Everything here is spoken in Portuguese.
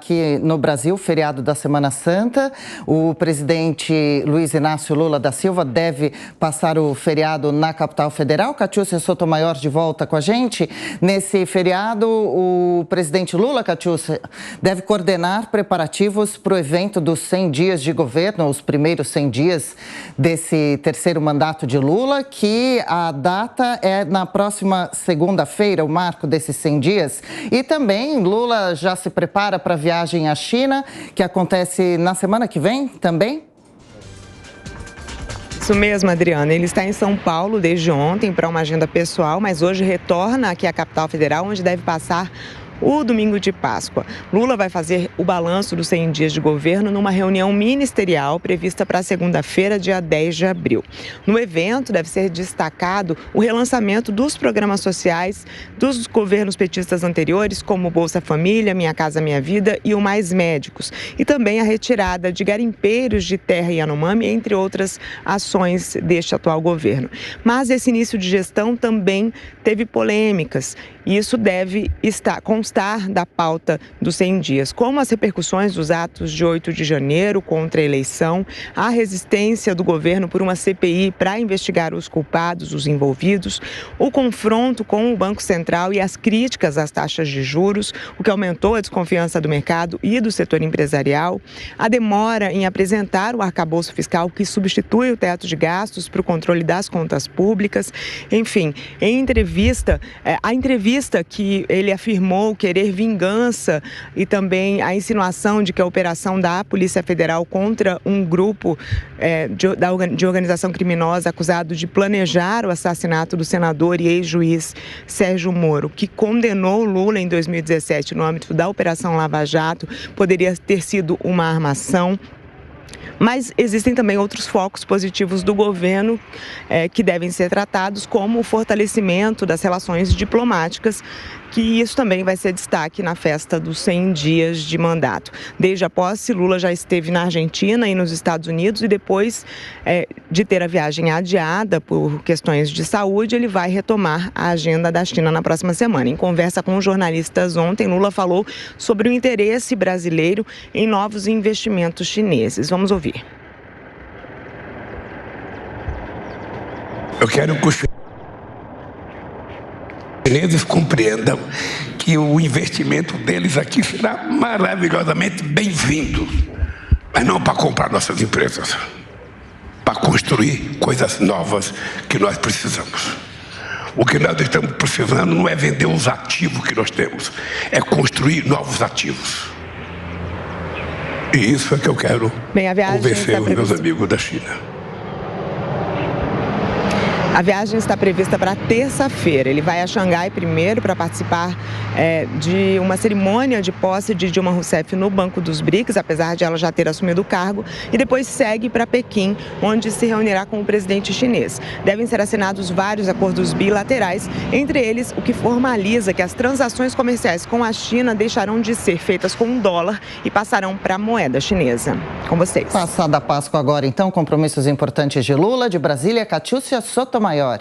aqui no Brasil, feriado da Semana Santa. O presidente Luiz Inácio Lula da Silva deve passar o feriado na capital federal. Catiúcia Sotomayor de volta com a gente. Nesse feriado, o presidente Lula, Catiúcia, deve coordenar preparativos para o evento dos 100 dias de governo, os primeiros 100 dias desse terceiro mandato de Lula, que a data é na próxima segunda-feira, o marco desses 100 dias. E também Lula já se prepara para a viagem à China, que acontece na semana que vem também? Isso mesmo, Adriana. Ele está em São Paulo desde ontem para uma agenda pessoal, mas hoje retorna aqui à capital federal, onde deve passar o domingo de Páscoa. Lula vai fazer o balanço dos 100 dias de governo numa reunião ministerial prevista para segunda-feira, dia 10 de abril. No evento, deve ser destacado o relançamento dos programas sociais dos governos petistas anteriores, como Bolsa Família, Minha Casa Minha Vida e o Mais Médicos. E também a retirada de garimpeiros de terra Yanomami, entre outras ações deste atual governo. Mas esse início de gestão também teve polêmicas. E isso deve constar da pauta dos 100 dias, como as repercussões dos atos de 8 de janeiro contra a eleição, a resistência do governo por uma CPI para investigar os culpados, os envolvidos, o confronto com o Banco Central e as críticas às taxas de juros, o que aumentou a desconfiança do mercado e do setor empresarial, a demora em apresentar o arcabouço fiscal que substitui o teto de gastos para o controle das contas públicas. Enfim, a entrevista que ele afirmou querer vingança e também a insinuação de que a operação da Polícia Federal contra um grupo de organização criminosa acusado de planejar o assassinato do senador e ex-juiz Sérgio Moro, que condenou Lula em 2017 no âmbito da Operação Lava Jato, poderia ter sido uma armação. Mas existem também outros focos positivos do governo que devem ser tratados, como o fortalecimento das relações diplomáticas, que isso também vai ser destaque na festa dos 100 dias de mandato. Desde a posse, Lula já esteve na Argentina e nos Estados Unidos e depois de ter a viagem adiada por questões de saúde, ele vai retomar a agenda da China na próxima semana. Em conversa com jornalistas ontem, Lula falou sobre o interesse brasileiro em novos investimentos chineses. Vamos ouvir. Eu quero que os chineses compreendam que o investimento deles aqui será maravilhosamente bem-vindo, mas não para comprar nossas empresas, para construir coisas novas que nós precisamos. O que nós estamos precisando não é vender os ativos que nós temos, é construir novos ativos. E isso é que eu quero convencer os meus amigos da China. A viagem está prevista para terça-feira. Ele vai a Xangai primeiro para participar de uma cerimônia de posse de Dilma Rousseff no Banco dos BRICS, apesar de ela já ter assumido o cargo, e depois segue para Pequim, onde se reunirá com o presidente chinês. Devem ser assinados vários acordos bilaterais, entre eles o que formaliza que as transações comerciais com a China deixarão de ser feitas com o dólar e passarão para a moeda chinesa. Com vocês. Passada a Páscoa agora, então, compromissos importantes de Lula, de Brasília, Catiúcia Sotomayor.